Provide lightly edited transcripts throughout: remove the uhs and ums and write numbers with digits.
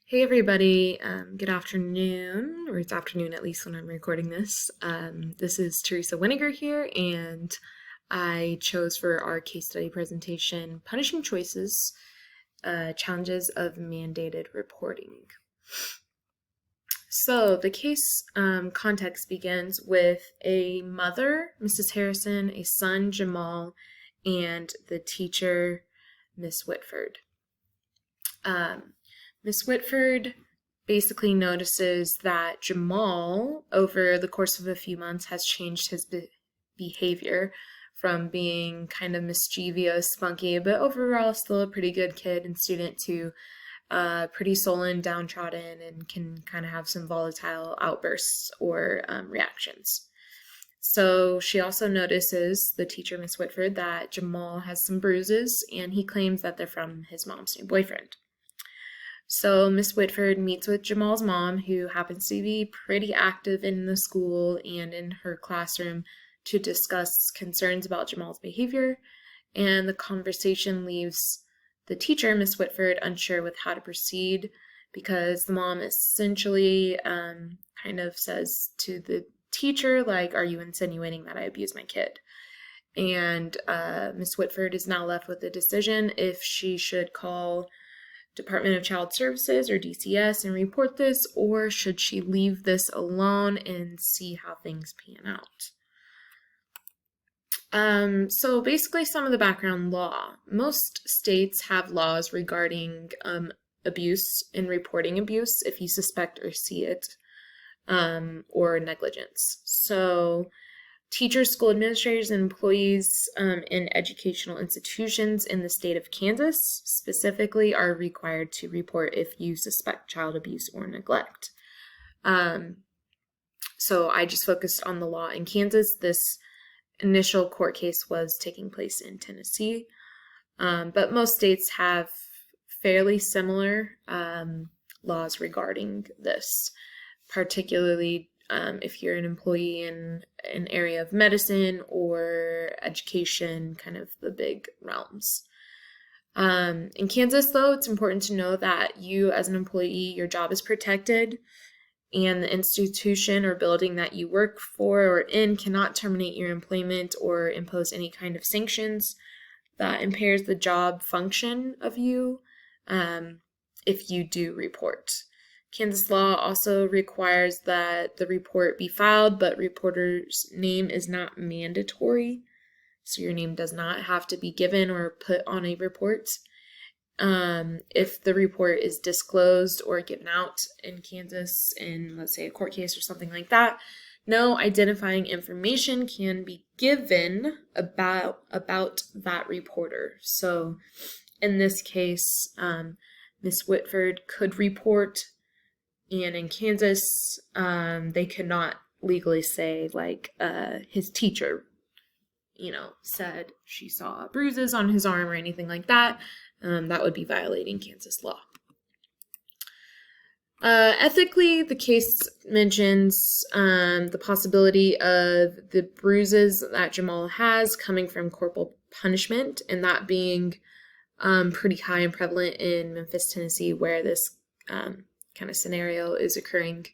Hey everybody, good afternoon, or it's afternoon at least when I'm recording this. This is Teresa Winiger here, and I chose for our case study presentation Punishing Choices, Challenges of Mandated Reporting. So the case context begins with a mother, Mrs. Harrison, a son, Jamal, and the teacher, Miss Whitford. Miss Whitford basically notices that Jamal, over the course of a few months, has changed his behavior from being kind of mischievous, spunky, but overall still a pretty good kid and student to pretty sullen, downtrodden, and can kind of have some volatile outbursts or reactions. So she also notices, the teacher, Miss Whitford, that Jamal has some bruises, and he claims that they're from his mom's new boyfriend. So Miss Whitford meets with Jamal's mom, who happens to be pretty active in the school and in her classroom, to discuss concerns about Jamal's behavior, and the conversation leaves the teacher, Miss Whitford, unsure with how to proceed, because the mom essentially kind of says to the teacher, like, "Are you insinuating that I abuse my kid?" And Miss Whitford is now left with a decision if she should call Department of Child Services or DCS and report this, or should she leave this alone and see how things pan out. So basically some of the background law. Most states have laws regarding abuse and reporting abuse if you suspect or see it, or negligence. So teachers, school administrators, and employees in educational institutions in the state of Kansas specifically are required to report if you suspect child abuse or neglect. So I just focused on the law in Kansas. This initial court case was taking place in Tennessee, but most states have fairly similar laws regarding this, particularly if you're an employee in an area of medicine or education, kind of the big realms. In Kansas, though, it's important to know that you, as an employee, your job is protected, and the institution or building that you work for or in cannot terminate your employment or impose any kind of sanctions that impairs the job function of you if you do report. Kansas law also requires that the report be filed, but reporter's name is not mandatory. So your name does not have to be given or put on a report. If the report is disclosed or given out in Kansas in, let's say, a court case or something like that, no identifying information can be given about that reporter. So in this case, Miss Whitford could report, and in Kansas, they could not legally say, like, his teacher, said she saw bruises on his arm or anything like that. That would be violating Kansas law. Ethically, the case mentions the possibility of the bruises that Jamal has coming from corporal punishment, and that being pretty high and prevalent in Memphis, Tennessee, where this kind of scenario is occurring.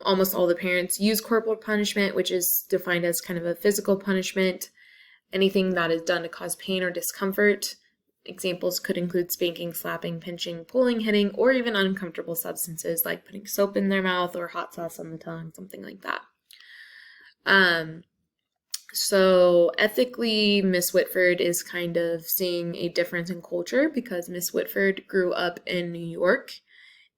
Almost all the parents use corporal punishment, which is defined as kind of a physical punishment, anything that is done to cause pain or discomfort. Examples could include spanking, slapping, pinching, pulling, hitting, or even uncomfortable substances like putting soap in their mouth or hot sauce on the tongue, something like that. So ethically, Miss Whitford is kind of seeing a difference in culture because Miss Whitford grew up in New York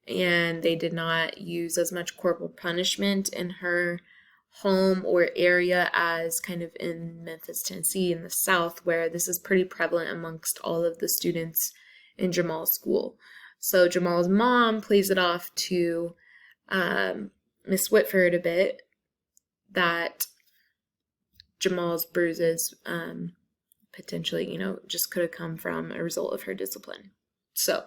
and they did not use as much corporal punishment in her home or area as kind of in Memphis, Tennessee in the South, where this is pretty prevalent amongst all of the students in Jamal's school. So Jamal's mom plays it off to Miss Whitford a bit that Jamal's bruises potentially, just could have come from a result of her discipline. So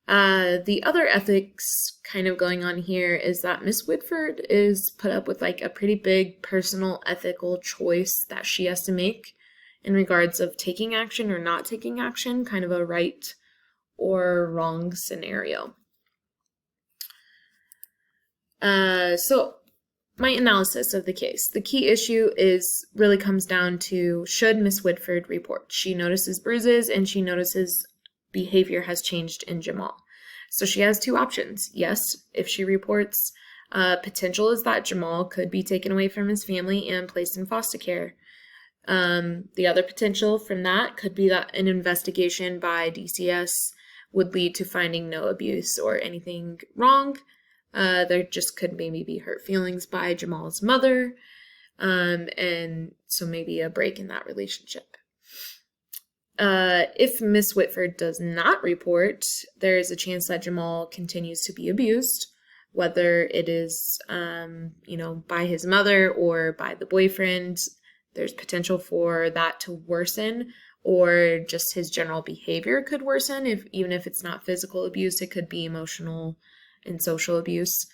the other ethics kind of going on here is that Miss Whitford is put up with like a pretty big personal ethical choice that she has to make in regards of taking action or not taking action, kind of a right or wrong scenario. So my analysis of the case. The key issue really comes down to, should Miss Whitford report? She notices bruises and she notices behavior has changed in Jamal. So she has two options. Yes, if she reports, potential is that Jamal could be taken away from his family and placed in foster care. The other potential from that could be that an investigation by DCS would lead to finding no abuse or anything wrong. There just could maybe be hurt feelings by Jamal's mother, and so maybe a break in that relationship. If Miss Whitford does not report, there is a chance that Jamal continues to be abused, whether it is, by his mother or by the boyfriend. There's potential for that to worsen, or just his general behavior could worsen. Even if it's not physical abuse, it could be emotional and social abuse.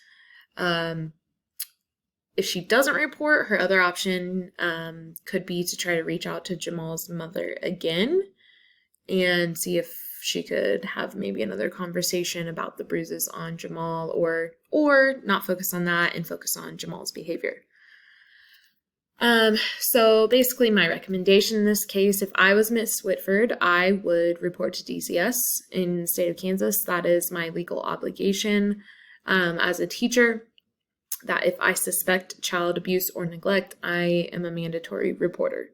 If she doesn't report, her other option could be to try to reach out to Jamal's mother again and see if she could have maybe another conversation about the bruises on Jamal, or not focus on that and focus on Jamal's behavior. So basically my recommendation in this case, if I was Miss Whitford, I would report to DCS in the state of Kansas. That is my legal obligation as a teacher, that if I suspect child abuse or neglect, I am a mandatory reporter.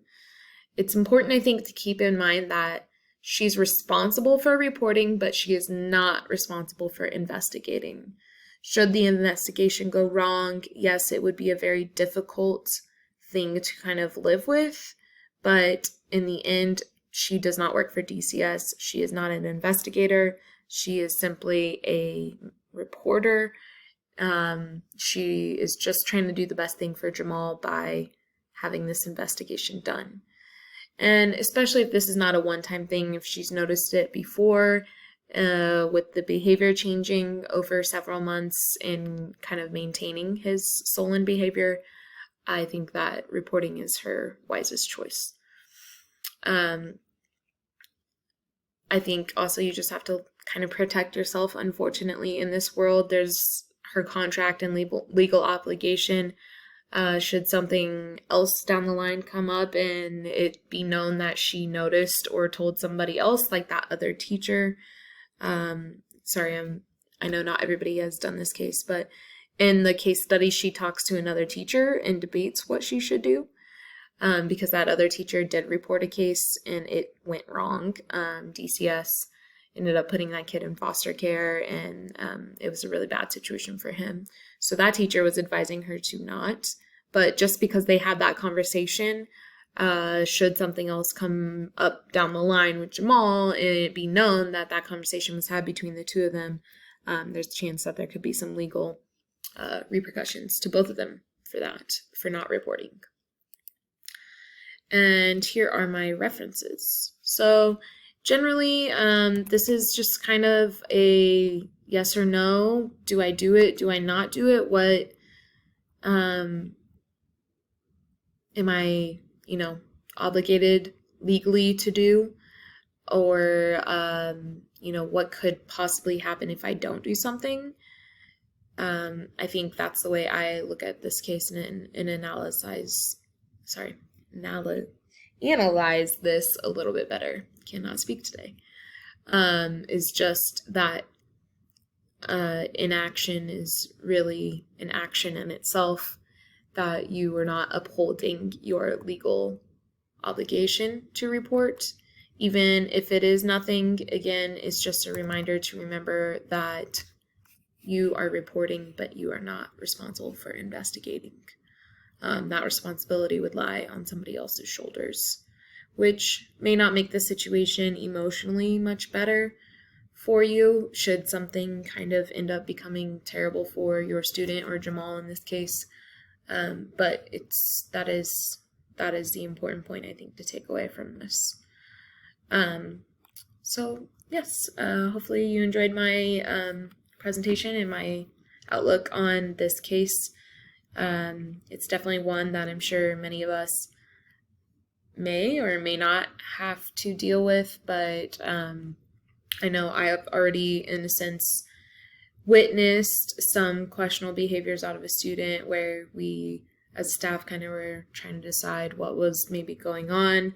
It's important, I think, to keep in mind that she's responsible for reporting, but she is not responsible for investigating. Should the investigation go wrong, yes, it would be a very difficult thing to kind of live with, but in the end, she does not work for DCS. She is not an investigator. She is simply a reporter. She is just trying to do the best thing for Jamal by having this investigation done. And especially if this is not a one-time thing, if she's noticed it before, with the behavior changing over several months and kind of maintaining his sullen behavior, I think that reporting is her wisest choice. I think also you just have to kind of protect yourself. Unfortunately, in this world, there's her contract and legal obligation. Should something else down the line come up and it be known that she noticed or told somebody else, like that other teacher. I know not everybody has done this case, but in the case study, she talks to another teacher and debates what she should do, because that other teacher did report a case and it went wrong. DCS ended up putting that kid in foster care, and it was a really bad situation for him. So that teacher was advising her to not. But just because they had that conversation, should something else come up down the line with Jamal and it be known that that conversation was had between the two of them, there's a chance that there could be some legal repercussions to both of them for that, for not reporting. And here are my references. So generally, this is just kind of a yes or no. Do I do it? Do I not do it? What am I, obligated legally to do? Or, what could possibly happen if I don't do something? I think that's the way I look at this case and analyze this a little bit better. Cannot speak today. Is just that inaction is really an action in itself, that you are not upholding your legal obligation to report. Even if it is nothing, again, it's just a reminder to remember that you are reporting, but you are not responsible for investigating. That responsibility would lie on somebody else's shoulders, which may not make the situation emotionally much better for you should something kind of end up becoming terrible for your student, or Jamal in this case. But that is the important point, I think, to take away from this. So yes, hopefully you enjoyed my presentation and my outlook on this case. It's definitely one that I'm sure many of us may or may not have to deal with, but I know I have already, in a sense, witnessed some questionable behaviors out of a student where we, as staff, kind of were trying to decide what was maybe going on.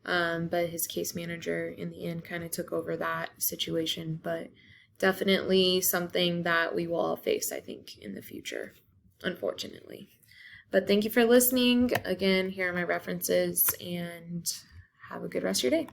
But his case manager in the end kind of took over that situation. But definitely something that we will all face, I think, in the future, unfortunately. But thank you for listening. Again, here are my references, and have a good rest of your day.